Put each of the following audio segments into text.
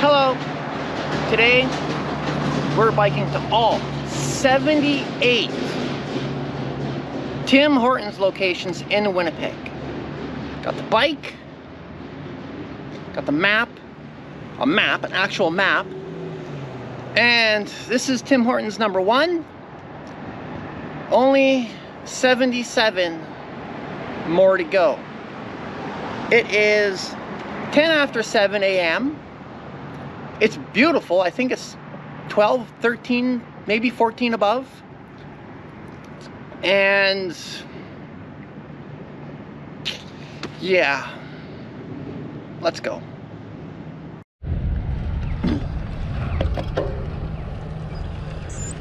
Hello. Today we're biking to all 78 Tim Hortons locations in Winnipeg. Got the bike, got the map, an actual map, and this is Tim Hortons number 1. Only 77 more to go. It is 10 after 7 a.m. It's beautiful. I think it's 12, 13, maybe 14 above. And yeah, let's go.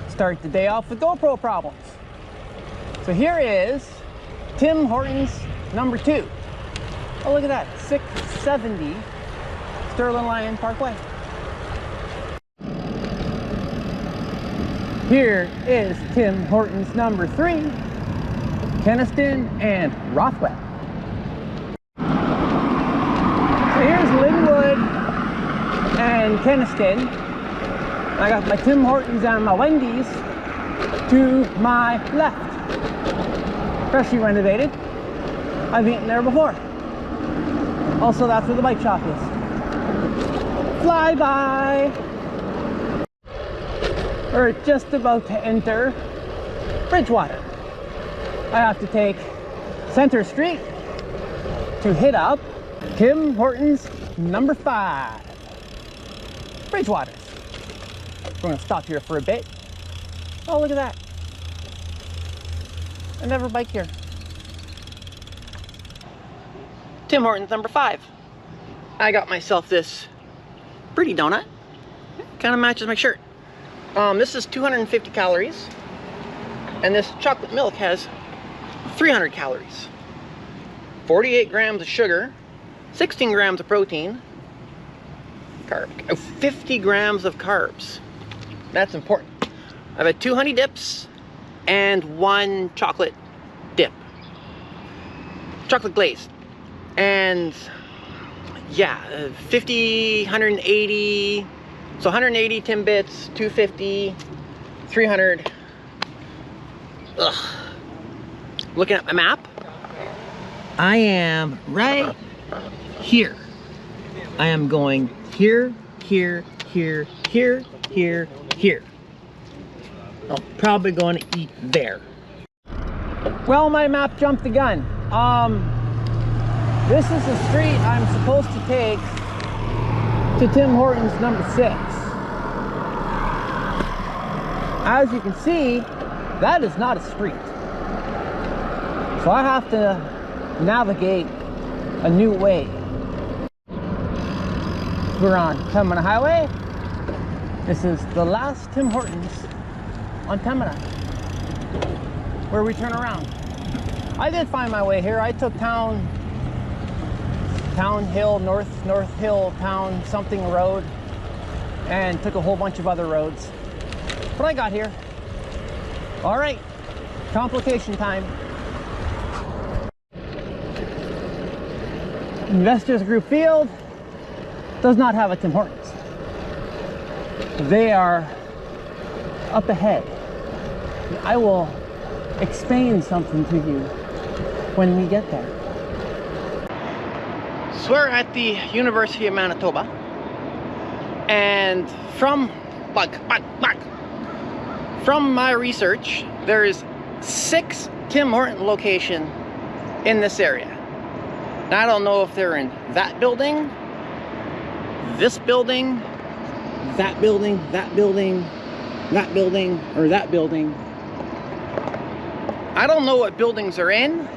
Start the day off with GoPro problems. So here is Tim Hortons number 2. Oh, look at that, 670 Sterling Lion Parkway. Here is Tim Hortons number 3, Keniston and Rothwell. So here's Linwood and Keniston. I got my Tim Hortons and my Wendy's to my left. Freshly renovated. I've eaten there before. Also, that's where the bike shop is. Flyby! We're just about to enter Bridgewater. I have to take Center Street to hit up Tim Hortons number 5, Bridgewater. We're going to stop here for a bit. Oh, look at that. I never bike here. Tim Hortons number 5. I got myself this pretty donut. Kind of matches my shirt. This is 250 calories, and this chocolate milk has 300 calories. 48 grams of sugar, 16 grams of protein, 50 grams of carbs. That's important. I've had 2 honey dips and 1 chocolate dip. Chocolate glazed. And yeah, 50, 180, so 180 Timbits, 250, 300. Ugh. Looking at my map, I am right here. I am going here, here, here, here, here, here. I'm probably going to eat there. Well, my map jumped the gun. This is the street I'm supposed to take to Tim Hortons number 6. As you can see, that is not a street. So I have to navigate a new way. We're on Pembina Highway. This is the last Tim Hortons on Pembina, where we turn around. I did find my way here. I took Town Hill, North Hill, Town something road, and took a whole bunch of other roads. But I got here. All right, complication time. Investors Group Field does not have a Tim Hortons. They are up ahead. I will explain something to you when we get there. So we're at the University of Manitoba, and from my research, there is 6 Tim Hortons locations in this area. Now, I don't know if they're in that building, this building, that building, that building, that building, or that building. I don't know what buildings are in.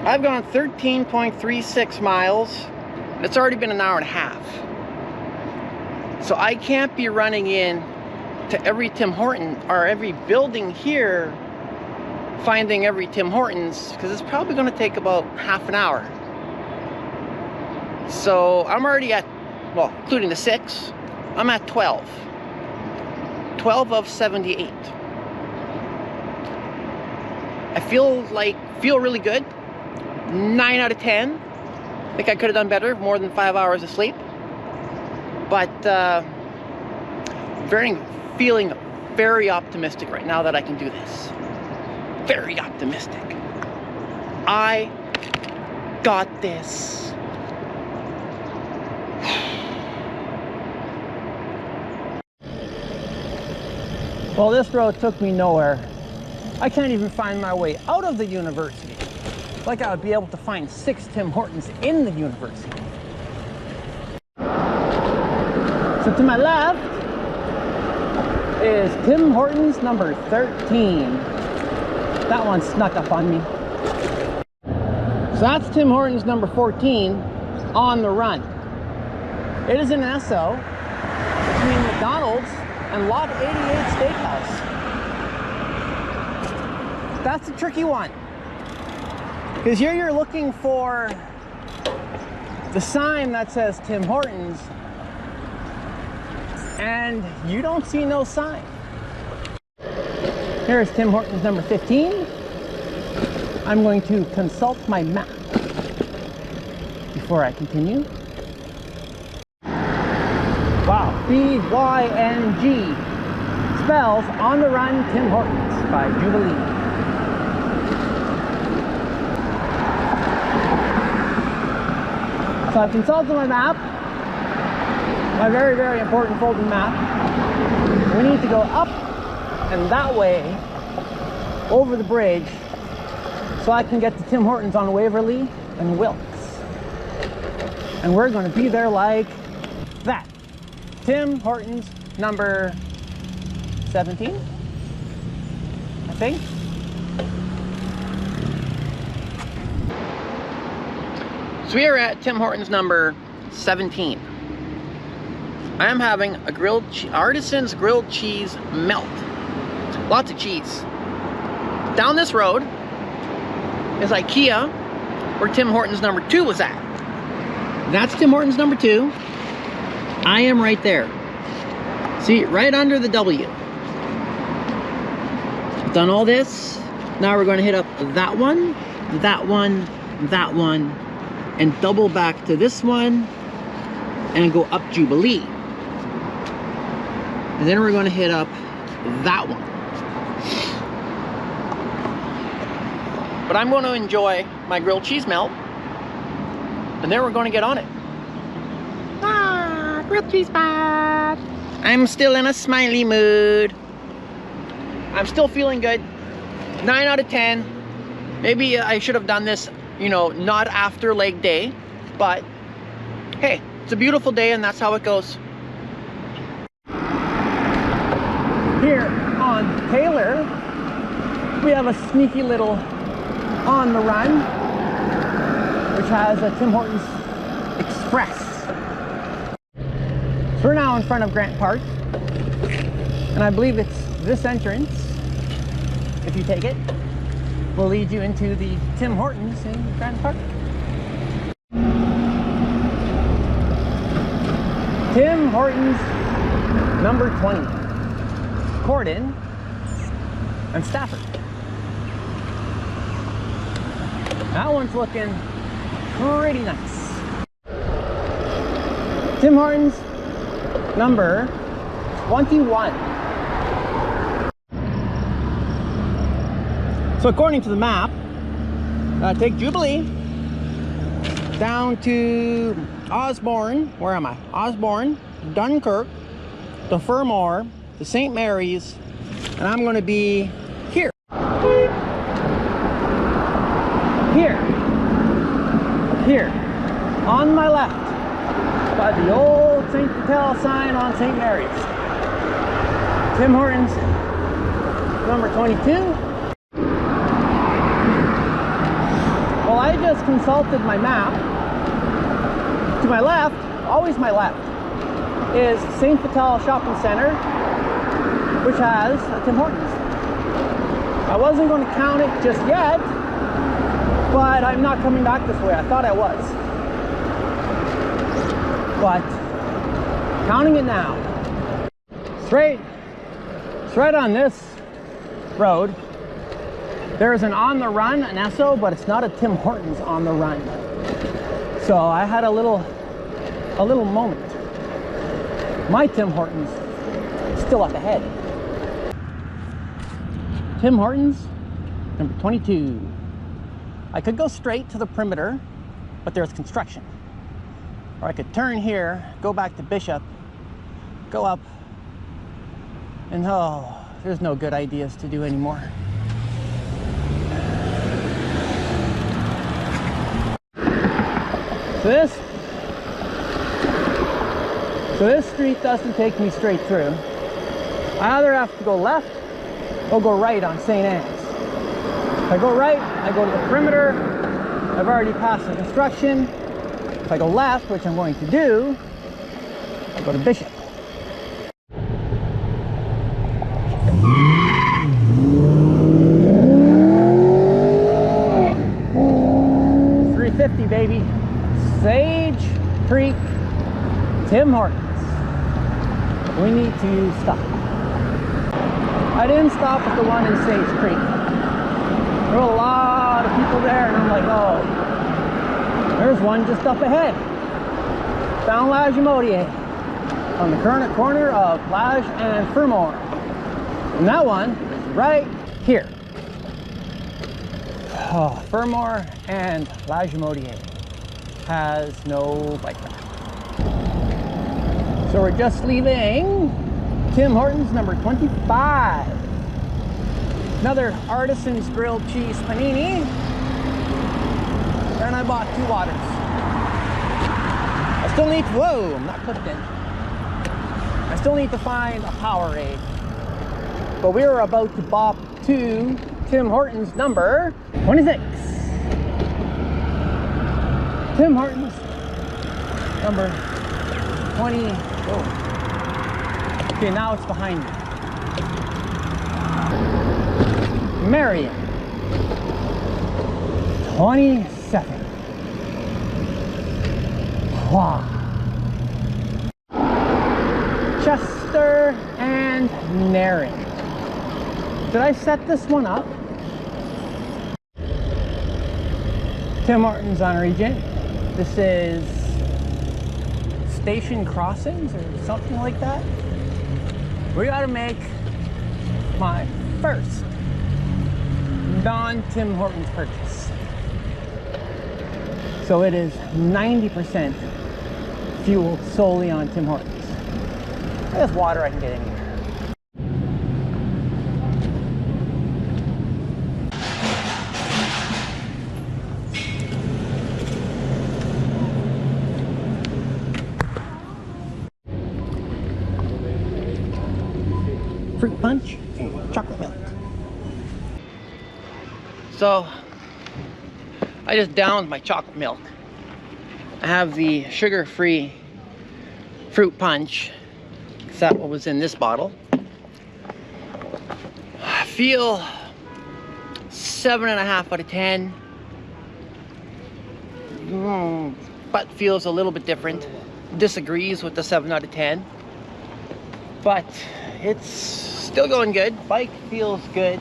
I've gone 13.36 miles, and it's already been an hour and a half. So I can't be running in to every Tim Hortons or every building here, finding every Tim Hortons, because it's probably going to take about half an hour. So I'm already at, well, including the 6, I'm at 12. 12 of 78. I feel really good. 9 out of 10. I think I could have done better, more than 5 hours of sleep. But feeling very optimistic right now that I can do this. Very optimistic. I got this. Well, this road took me nowhere. I can't even find my way out of the university. Like I would be able to find 6 Tim Hortons in the university. So to my left is Tim Hortons number 13. That one snuck up on me. So that's Tim Hortons number 14 on the run. It is an SO between McDonald's and Lot 88 Steakhouse. That's a tricky one, because here you're looking for the sign that says Tim Hortons and you don't see no sign. Here's Tim Hortons number 15. I'm going to consult my map before I continue. Wow, B-Y-N-G spells On the Run Tim Hortons by Jubilee. So I've consulted my map, my very, very important folding map. We need to go up and that way over the bridge so I can get to Tim Hortons on Waverly and Wilkes. And we're going to be there like that. Tim Hortons number 17, I think. So we are at Tim Hortons number 17. I am having a artisan's grilled cheese melt. Lots of cheese. Down this road is IKEA, where Tim Hortons number 2 was at. That's Tim Hortons number 2. I am right there. See, right under the W. Done all this. Now we're going to hit up that one, that one, that one, and double back to this one and go up Jubilee. And then we're going to hit up that one. But I'm going to enjoy my grilled cheese melt, and then we're going to get on it. Ah, grilled cheese spot. I'm still in a smiley mood. I'm still feeling good. 9 out of 10. Maybe I should have done this, you know, not after leg day, but hey, it's a beautiful day and that's how it goes. Here on Taylor, we have a sneaky little On the Run, which has a Tim Hortons Express. So we're now in front of Grant Park, and I believe it's this entrance, if you take it, will lead you into the Tim Hortons in Grant Park. Tim Hortons number 20, Corden and Stafford. That one's looking pretty nice. Tim Hortons number 21. So according to the map, take Jubilee down to Osborne. Where am I? Osborne, Dunkirk, to Fermor, to St. Mary's, and I'm going to be here. Here, on my left, by the old St. Patel sign on St. Mary's. Tim Hortons number 22. Well, I just consulted my map. To my left, always my left, is St. Patel Shopping Center, which has a Tim Hortons. I wasn't going to count it just yet, but I'm not coming back this way. I thought I was. But counting it now. Straight on this road, there's an On the Run, an Esso, but it's not a Tim Hortons On the Run. So I had a little moment. My Tim Hortons still up ahead. Tim Hortons, number 22. I could go straight to the perimeter, but there's construction. Or I could turn here, go back to Bishop, go up, and oh, there's no good ideas to do anymore. So this street doesn't take me straight through. I either have to go left or go right on St. Anne's. If I go right, I go to the perimeter. I've already passed the construction. If I go left, which I'm going to do, I go to Bishop. $3.50, baby. Sage Creek, Tim Hortons. We need to stop. I didn't stop at the one in Sage Creek. There were a lot of people there, and I'm like, oh, there's one just up ahead. Found La Jamodier on the current corner of Plage and Fermor. And that one is right here. Oh, Fermor and La Jamodier has no bike path. So we're just leaving Tim Hortons number 25. Another Artisan's grilled cheese panini. And I bought 2 waters. I still need to, whoa, I'm not clipped in. I still need to find a Powerade. But we are about to bop to Tim Hortons number 26. Tim Hortons number 20. Oh. Okay, now it's behind me. Marion 27. Wow. Chester and Naring. Did I set this one up? Tim Hortons on Regent. This is Station Crossings or something like that. We gotta make my first non-Tim Hortons purchase. So it is 90% fueled solely on Tim Hortons. There's water I can get in here. Fruit punch and chocolate milk. So I just downed my chocolate milk. I have the sugar-free fruit punch. Is that what was in this bottle? I feel 7.5 out of 10. Butt feels a little bit different. Disagrees with the 7 out of 10. But it's still going good. Bike feels good.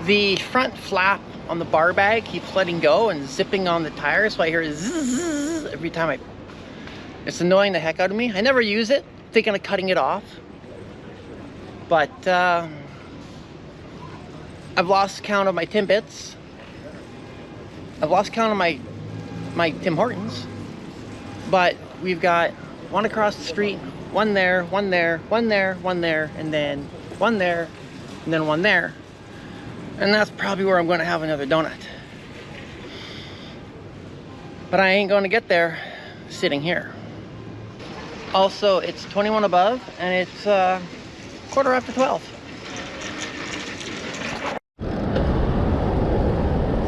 The front flap on the bar bag keeps letting go and zipping on the tire, so I hear zzz every time it's annoying the heck out of me. I never use it, thinking of cutting it off. But I've lost count of my Timbits. I've lost count of my Tim Hortons. But we've got one across the street, one there, one there, one there, one there, and then one there, and then one there. And that's probably where I'm going to have another donut. But I ain't going to get there sitting here. Also, it's 21 above, and it's 12:15.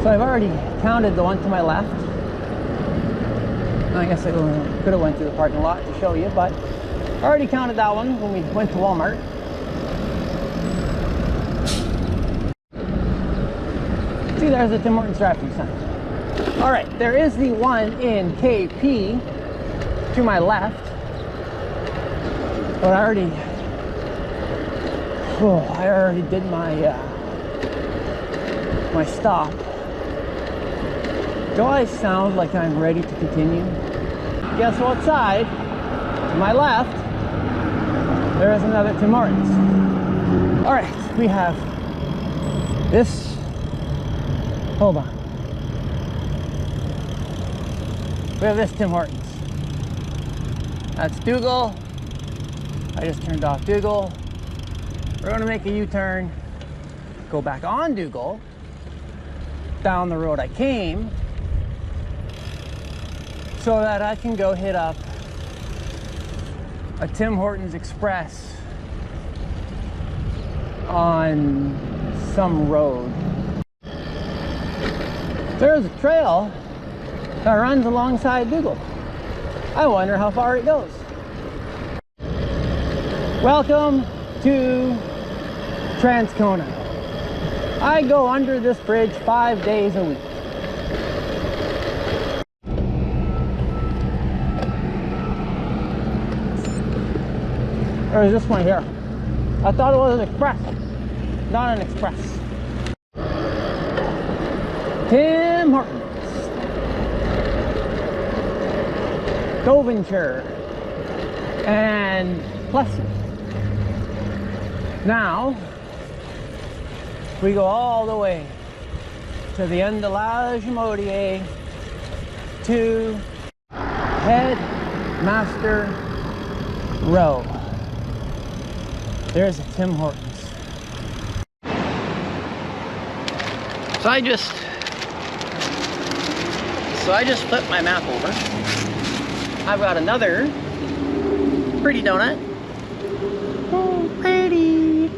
So I've already counted the one to my left. I guess I could have went to the parking lot to show you, but I already counted that one when we went to Walmart. See, there's the Tim Hortons drive-thru sign. All right, there is the one in KP to my left, but I already did my stop. Do I sound like I'm ready to continue? Yeah, so outside, to my left, There is another Tim Hortons. All right, we have this. Hold on. We have this Tim Hortons. That's Dougal. I just turned off Dougal. We're gonna make a U-turn, go back on Dougal, down the road I came, so that I can go hit up a Tim Hortons Express on some road. There's a trail that runs alongside Dougal. I wonder how far it goes. Welcome to Transcona. I go under this bridge 5 days a week. There's this one here. I thought it was an express, not an express. Tim Hortons. Coventry and Plessy. Now we go all the way to the end of La Jamodier to Headmaster Row. There's a Tim Hortons. So I just flipped my map over. I've got another pretty donut. Oh, pretty.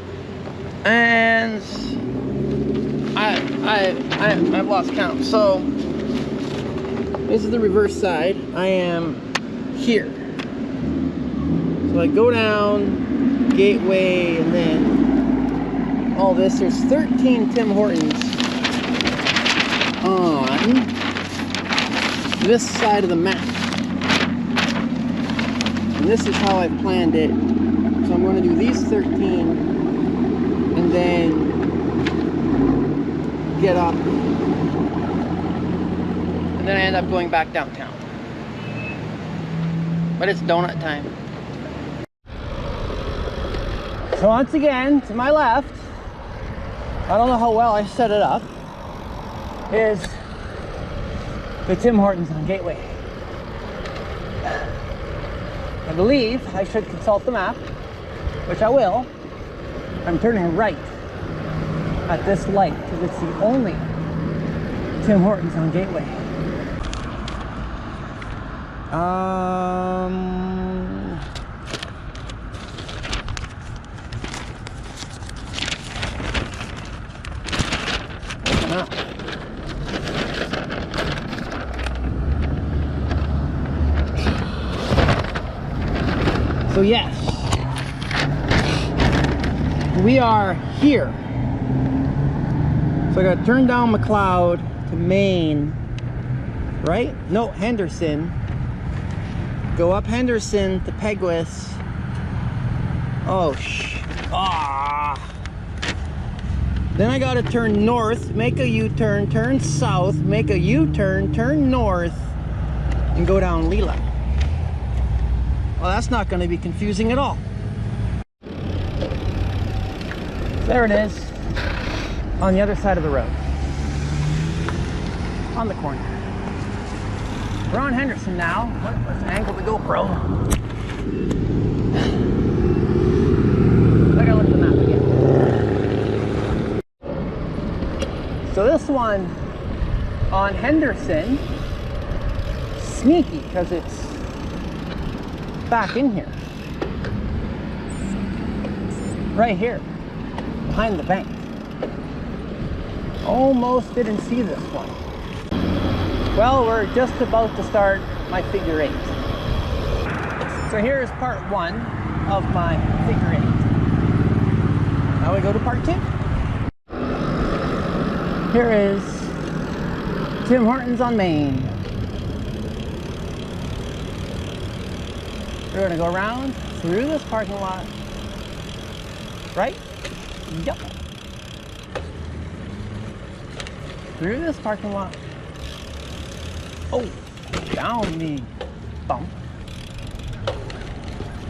And I've lost count. So this is the reverse side. I am here. So I go down Gateway and then all this. There's 13 Tim Hortons on this side of the map. And this is how I planned it. So I'm going to do these 13 and then get up. And then I end up going back downtown. But it's donut time. So once again, to my left, I don't know how well I set it up, is the Tim Hortons on Gateway. I believe I should consult the map, which I will. I'm turning right at this light because it's the only Tim Hortons on Gateway. Open up. So yes, we are here. So I gotta turn down McLeod to Main, right? No, Henderson. Go up Henderson to Peguis. Oh, Then I gotta turn north, make a U-turn, turn south, make a U-turn, turn north, and go down Leland. Well, that's not going to be confusing at all. There it is, on the other side of the road, on the corner. We're on Henderson now. Let's angle the GoPro. I gotta look at the map again. So this one on Henderson, sneaky because it's back in here, right here behind the bank. Almost didn't see this one. Well, we're just about to start my figure eight. So here's part one of my figure eight. Now we go to part two. Here is Tim Hortons on Main. We're gonna go around through this parking lot, right? Yep. Through this parking lot. Oh, down the bump.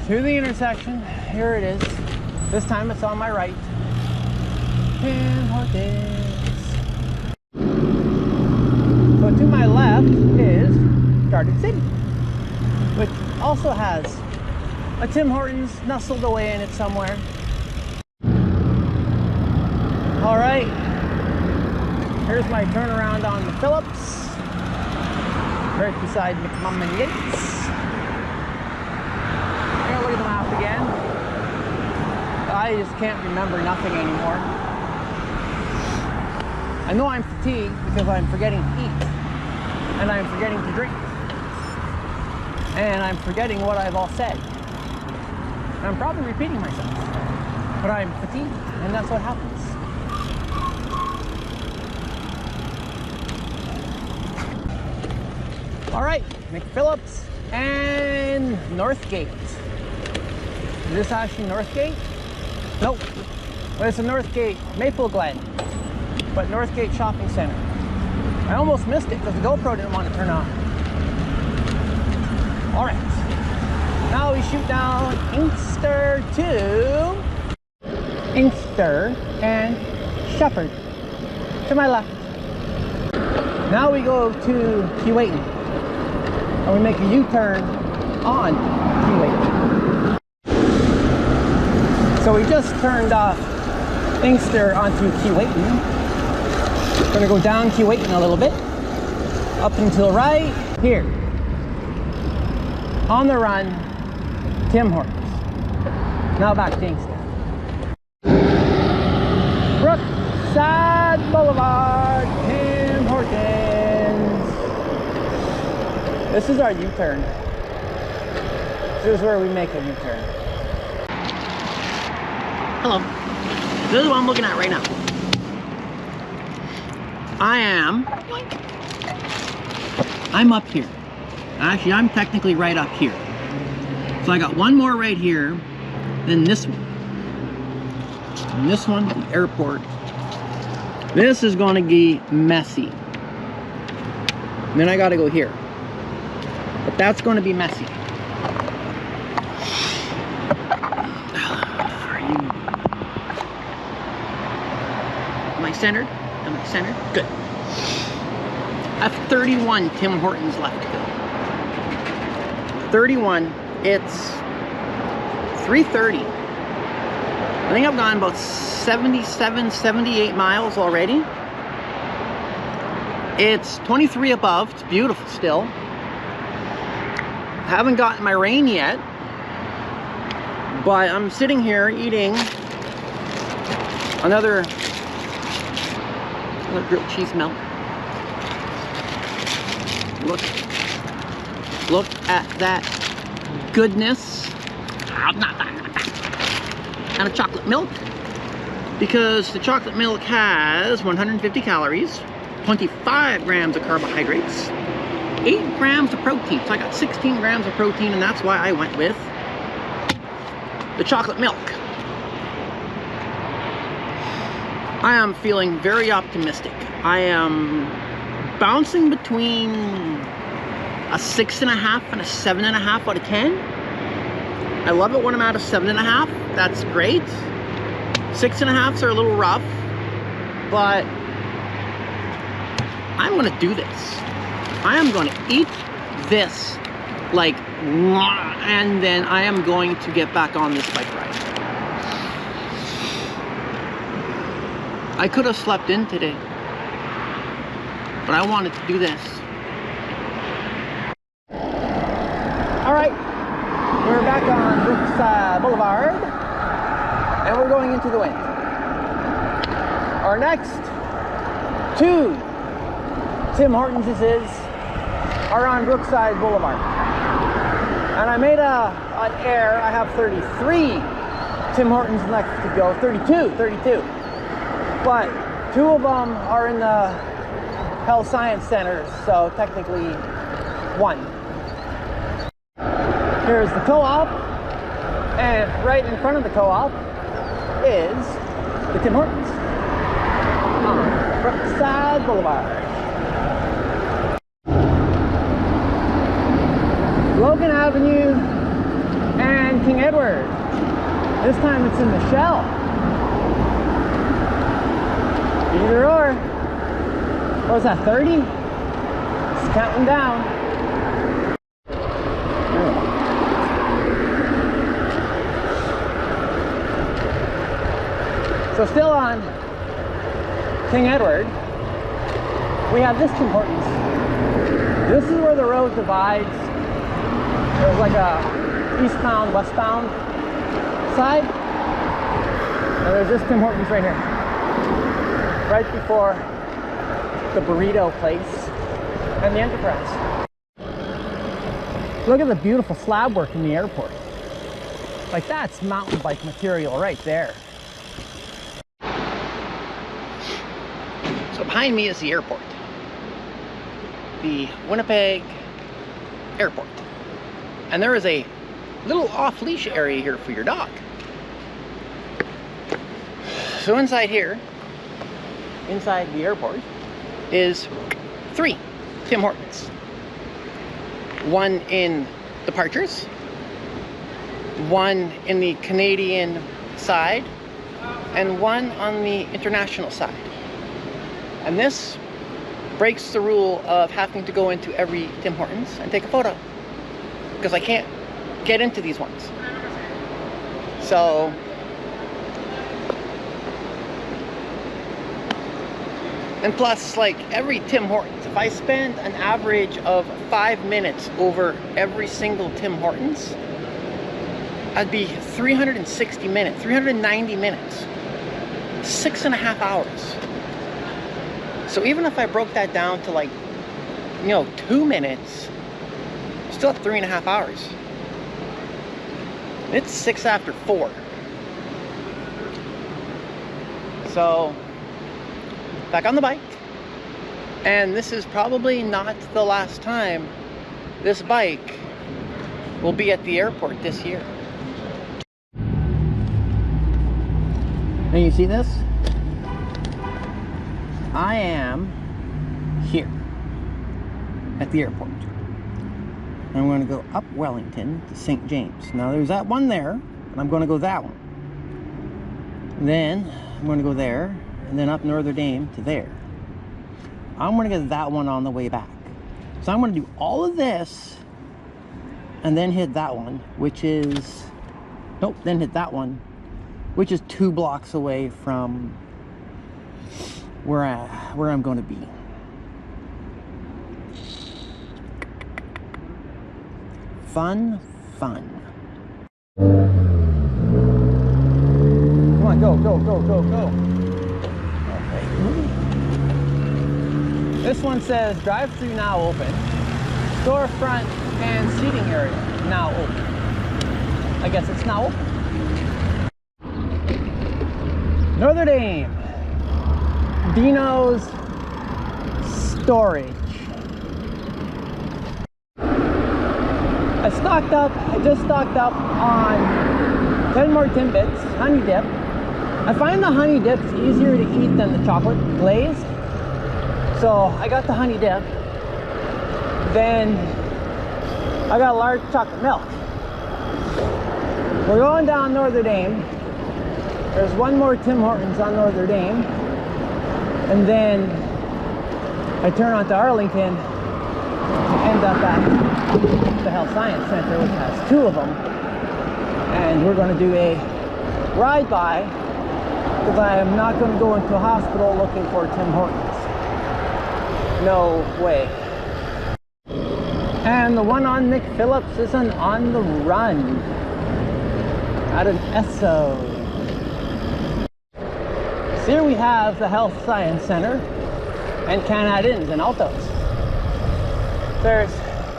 to the intersection. Here it is. This time it's on my right. Tim Hortons. So to my left is Garden City, which also has a Tim Hortons nestled away in it somewhere. All right, here's my turnaround on the Phillips, right beside McMum and Yates. I'm gonna look at the map again. I just can't remember nothing anymore. I know I'm fatigued because I'm forgetting to eat, and I'm forgetting to drink, and I'm forgetting what I've all said. And I'm probably repeating myself, but I'm fatigued, and that's what happens. All right, McPhillips and Northgate. Is this actually Northgate? Nope. Well, it's a Northgate Maple Glen, but Northgate Shopping Center. I almost missed it because the GoPro didn't want to turn on. All right, now we shoot down Inkster to Inkster and Shepherd to my left. Now we go to Keewatin, and we make a U-turn on Keewatin. So we just turned off Inkster onto Keewatin. Gonna go down Keewatin a little bit, up until right here. On the run, Tim Hortons. Now back to Inkster. Brookside Boulevard, Tim Hortons. This is our U-turn. This is where we make a U-turn. Hello. This is what I'm looking at right now. I'm up here. Actually, I'm technically right up here. So I got one more right here, then this one. And this one, the airport. This is going to be messy. And then I got to go here. But that's going to be messy. Am I centered? Am I centered? Good. I have 31 Tim Hortons left to go. 31. It's 3:30. I think I've gone about 77, 78 miles already. It's 23 above. It's beautiful still. Haven't gotten my rain yet. But I'm sitting here eating another grilled cheese melt. Look at that goodness. And a chocolate milk, because the chocolate milk has 150 calories, 25 grams of carbohydrates, 8 grams of protein. So I got 16 grams of protein, and that's why I went with the chocolate milk. I am feeling very optimistic. I am bouncing between a 6.5 and a 7.5 out of 10. I love it when I'm at a 7.5. That's great. 6.5s are a little rough, but I'm gonna do this. I am gonna eat this like, and then I am going to get back on this bike ride. I could have slept in today, but I wanted to do this. All right, we're back on Brookside Boulevard, and we're going into the wind. Our next two Tim Hortons are on Brookside Boulevard. And I made an error. I have 33 Tim Hortons left to go, 32. But 2 of them are in the Health Science Center, so technically 1. Here's the co-op, and right in front of the co-op is the Tim Hortons on Brookside Boulevard. Logan Avenue and King Edward. This time it's in the shell. Either or. What was that, 30? It's counting down. So still on King Edward, we have this Tim Hortons. This is where the road divides. There's like a eastbound, westbound side. And there's this Tim Hortons right here. Right before the burrito place and the Enterprise. Look at the beautiful slab work in the airport. Like, that's mountain bike material right there. So behind me is the airport. The Winnipeg airport. And there is a little off-leash area here for your dog. So inside here, inside the airport, is 3 Tim Hortons. One in departures, one in the Canadian side, and one on the international side. And this breaks the rule of having to go into every Tim Hortons and take a photo, because I can't get into these ones. So and plus, like, every Tim Hortons, if I spend an average of 5 minutes over every single Tim Hortons, I'd be 360 minutes, 390 minutes, 6.5 hours. So even if I broke that down to, like, 2 minutes, still at 3.5 hours. It's 6 after 4. So back on the bike, and this is probably not the last time this bike will be at the airport this year. And you see this? I am here at the airport. I'm going to go up Wellington to St. James. Now there's that one there, and I'm going to go that one. Then I'm going to go there, and then up Notre Dame to there. I'm going to get that one on the way back. So I'm going to do all of this and then hit that one, which is, nope, then hit that one, which is 2 blocks away from where I'm going to be. Fun. Come on, go. Okay. This one says drive-through now open. Storefront and seating area now open. I guess it's now open. Notre Dame. Dino's storage. I just stocked up on 10 more Timbits, honey dip. I find the honey dip's easier to eat than the chocolate glazed. So I got the honey dip. Then I got a large chocolate milk. We're going down Notre Dame. There's one more Tim Hortons on Notre Dame. And then I turn onto Arlington to end up at the Health Science Center, which has 2 of them. And we're going to do a ride by, because I am not going to go into a hospital looking for Tim Hortons. No way. And the one on McPhillips is an On the Run out of Esso. So here we have the Health Science Center and Canadians and Altos. There's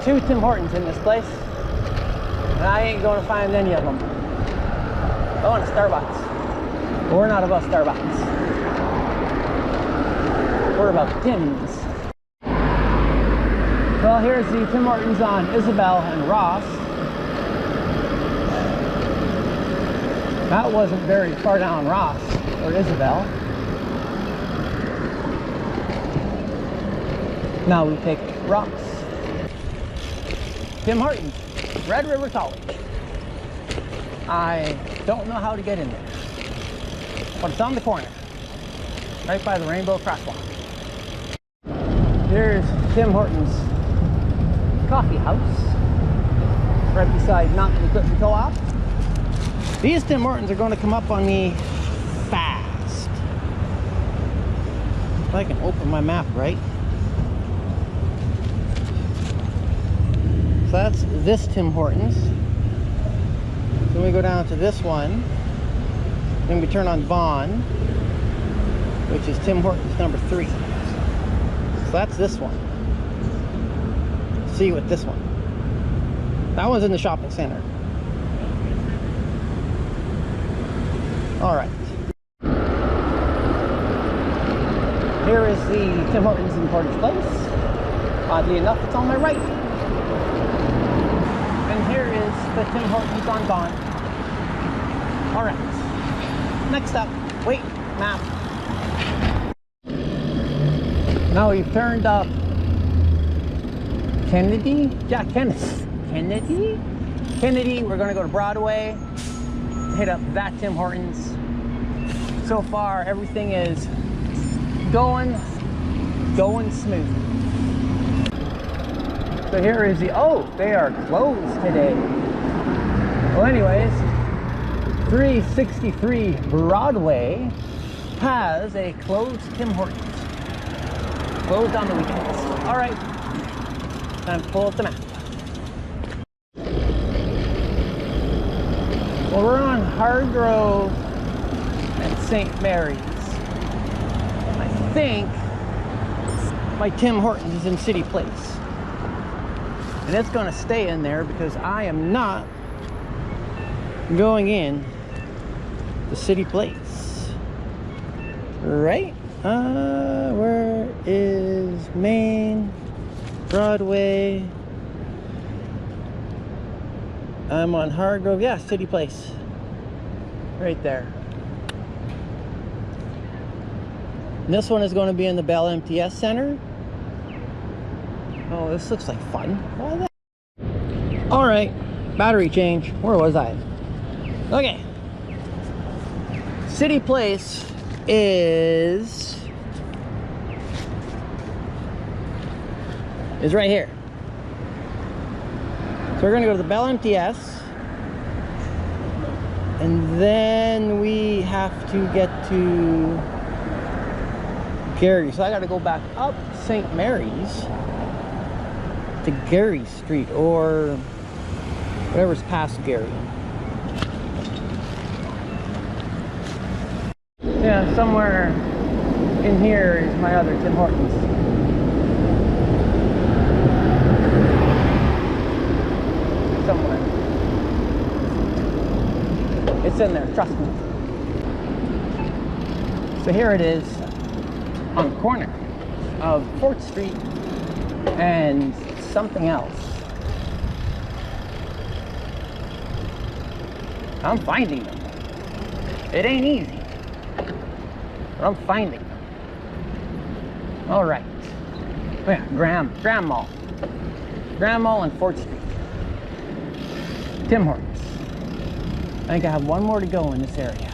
2 Tim Hortons in this place, and I ain't going to find any of them. Going to Starbucks. We're not about Starbucks. We're about Tim's. Well, here's the Tim Hortons on Isabel and Ross. That wasn't very far down Ross or Isabel. Now we take Ross. Tim Hortons, Red River College. I don't know how to get in there, but it's on the corner, right by the Rainbow Crosswalk. Here's Tim Hortons Coffee House, right beside Mountain Equipment Co-op. These Tim Hortons are going to come up on me fast. If I can open my map right. So that's this Tim Hortons. Then we go down to this one. Then we turn on Vaughn, which is Tim Hortons number 3. So that's this one. See what this one. That one's in the shopping center. All right. Here is the Tim Hortons in Portage Place. Oddly enough, it's on my right. And here is the Tim Hortons on Vaughn. All right. Next up, wait, map. Now we've turned up Kennedy? Yeah, Kennedy? Kennedy, we're gonna go to Broadway, hit up that Tim Hortons. So far, everything is going smooth. So here is the, oh, they are closed today. Well, anyways, 363 Broadway has a closed Tim Hortons. Closed on the weekends. All right, time to pull up the map. Well, we're on Hargrove and St. Mary's. I think my Tim Hortons is in City Place. And it's gonna stay in there because I am not going in the City Place. Right? Where is Main, Broadway? I'm on Hargrove, yeah, City Place. Right there. And this one is going to be in the Bell MTS Center. Oh, this looks like fun. All right, battery change. Where was I? Okay. City Place is right here. So we're gonna go to the Bell MTS, and then we have to get to Gary. So I gotta go back up St. Mary's to Gary Street, or whatever's past Gary. Yeah, somewhere in here is my other Tim Hortons. Somewhere. It's in there, trust me. So here it is on the corner of 4th Street and something else. I'm finding them. It ain't easy, but I'm finding them. All right. Oh yeah, Graham Mall. Graham Mall and 4th Street. Tim Hortons. I think I have one more to go in this area.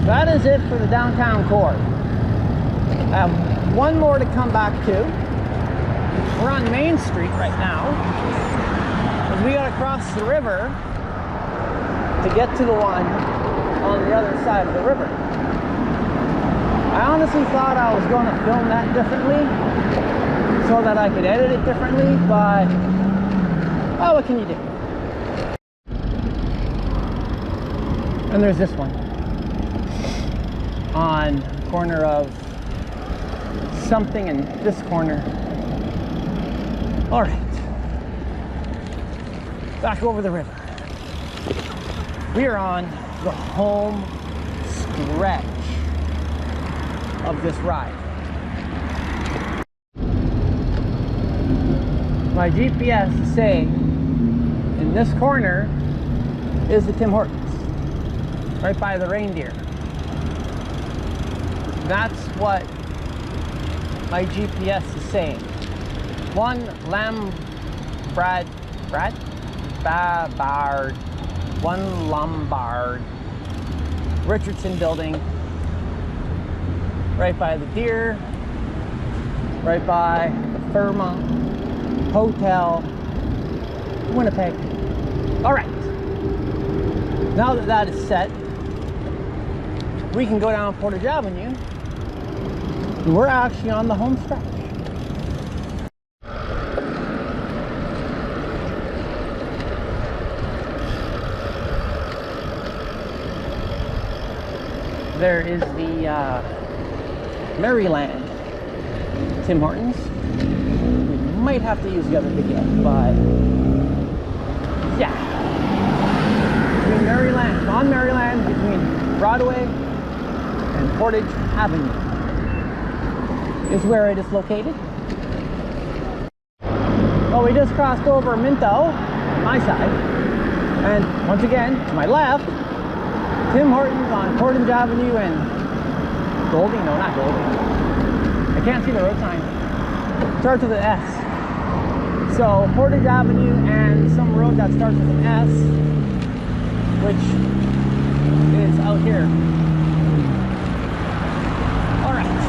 That is it for the downtown core. I have one more to come back to. We're on Main Street right now. We gotta cross the river to get to the one on the other side of the river. I honestly thought I was going to film that differently so that I could edit it differently, but oh, what can you do? And there's this one on the corner of something in this corner. All right. Back over the river. We are on the home stretch of this ride. My GPS is saying in this corner is the Tim Hortons, right by the reindeer. That's what my GPS is saying. One Brad Bard, 1 Lombard, Richardson building, right by the deer, right by the Fairmont Hotel, Winnipeg. All right, now that that is set, we can go down Portage Avenue. We're actually on the home stretch. There is the Maryland Tim Hortons. We might have to use the other video, but yeah. Between Maryland, on Maryland, between Broadway and Portage Avenue is where it is located. Well, we just crossed over Minto on my side, and once again, to my left, Tim Hortons on Portage Avenue and Golding? No, not Golding. I can't see the road sign. Starts with an S. So Portage Avenue and some road that starts with an S, which is out here. All right.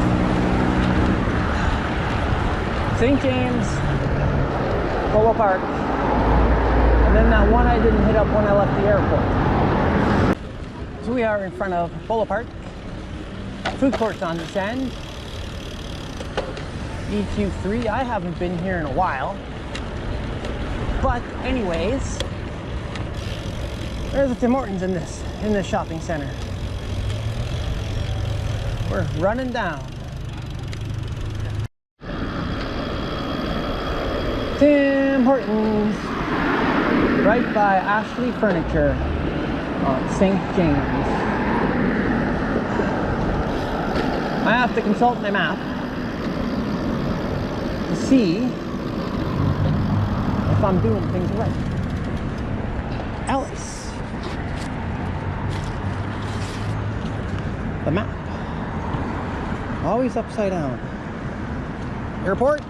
St. James, Polo Park, and then that one I didn't hit up when I left the airport. So we are in front of Polo Park. Food court's on this end. EQ3, I haven't been here in a while. But anyways, there's a Tim Hortons in this shopping center. We're running down. Tim Hortons, right by Ashley Furniture on St. James. I have to consult my map to see if I'm doing things right. Alice. The map. Always upside down. Airport.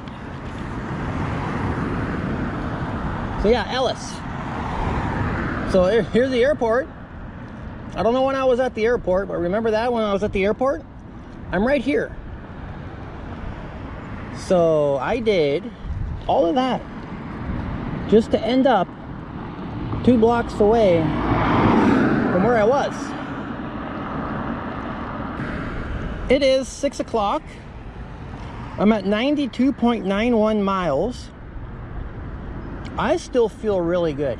So yeah, Ellis. So here's the airport. I don't know when I was at the airport, but remember that when I was at the airport? I'm right here. So I did all of that just to end up 2 blocks away from where I was. It is 6 o'clock. I'm at 92.91 miles. I still feel really good.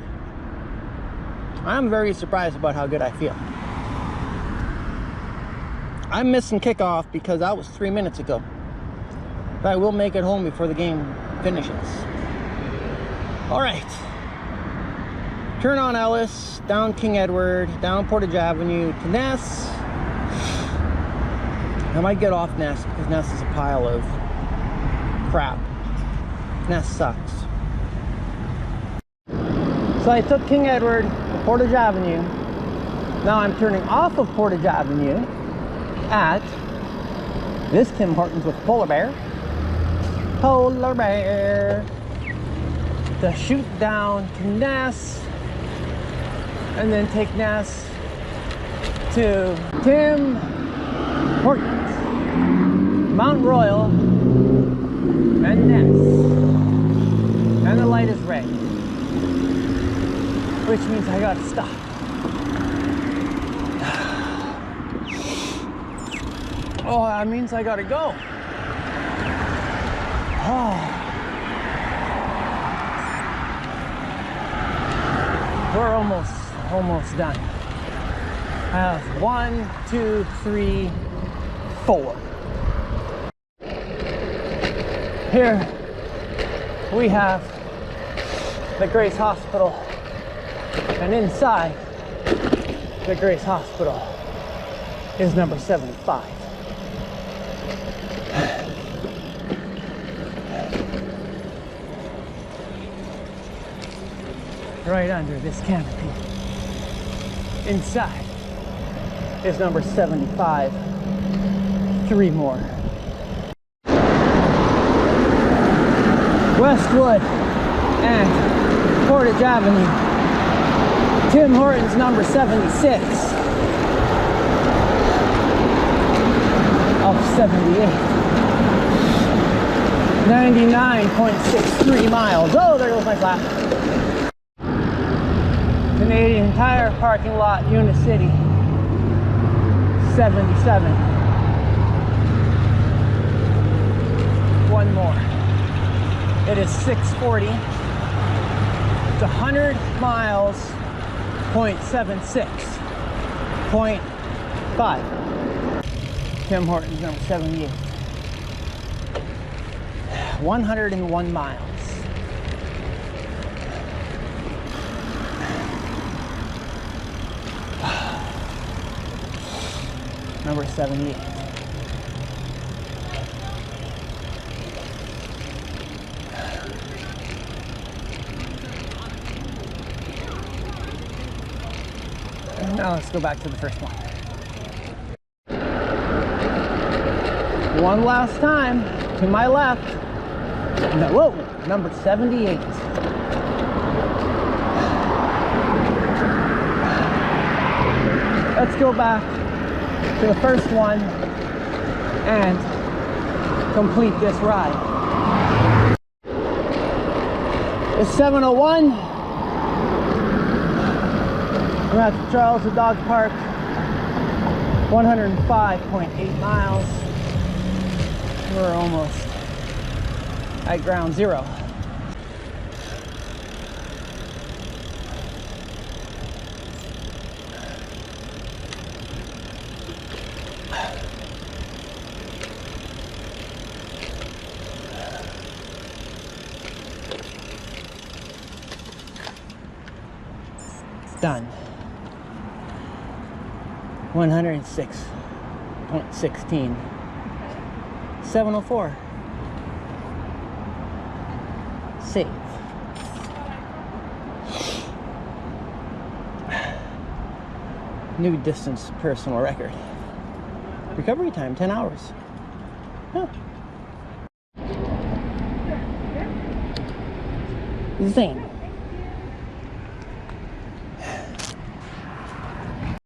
I'm very surprised about how good I feel. I'm missing kickoff because that was 3 minutes ago. But I will make it home before the game finishes. All right. Turn on Ellis, down King Edward, down Portage Avenue to Ness. I might get off Ness because Ness is a pile of crap. Ness sucks. So I took King Edward to Portage Avenue. Now I'm turning off of Portage Avenue at this Tim Hortons with Polar Bear. Polar Bear. To shoot down to Ness. And then take Ness to Tim Hortons, Mount Royal, and Ness. And the light is red, which means I gotta stop. Oh, that means I gotta go. Oh. We're almost done. I have 1, 2, 3, 4. Here we have the Grace Hospital, and inside the Grace Hospital is number 75. Right under this canopy. Inside is number 75. 3 more. Westwood and Portage Avenue Tim Hortons number 76 of 78. 99.63 miles. Oh, there goes my flap. Canadian Tire parking lot, Unicity. 77. One more. It is 6:40. It's 100 miles, 0.76.5. Tim Hortons number 78. 101 miles. Number 78. Now let's go back to the first one. One last time to my left. No, whoa, number 78. Let's go back to the first one and complete this ride. It's 7:01. We're at the Charles the Dog Park. 105.8 miles. We're almost at ground zero. Done. 106.16. 7:04. Save. New distance personal record. Recovery time 10 hours. Huh. Zane.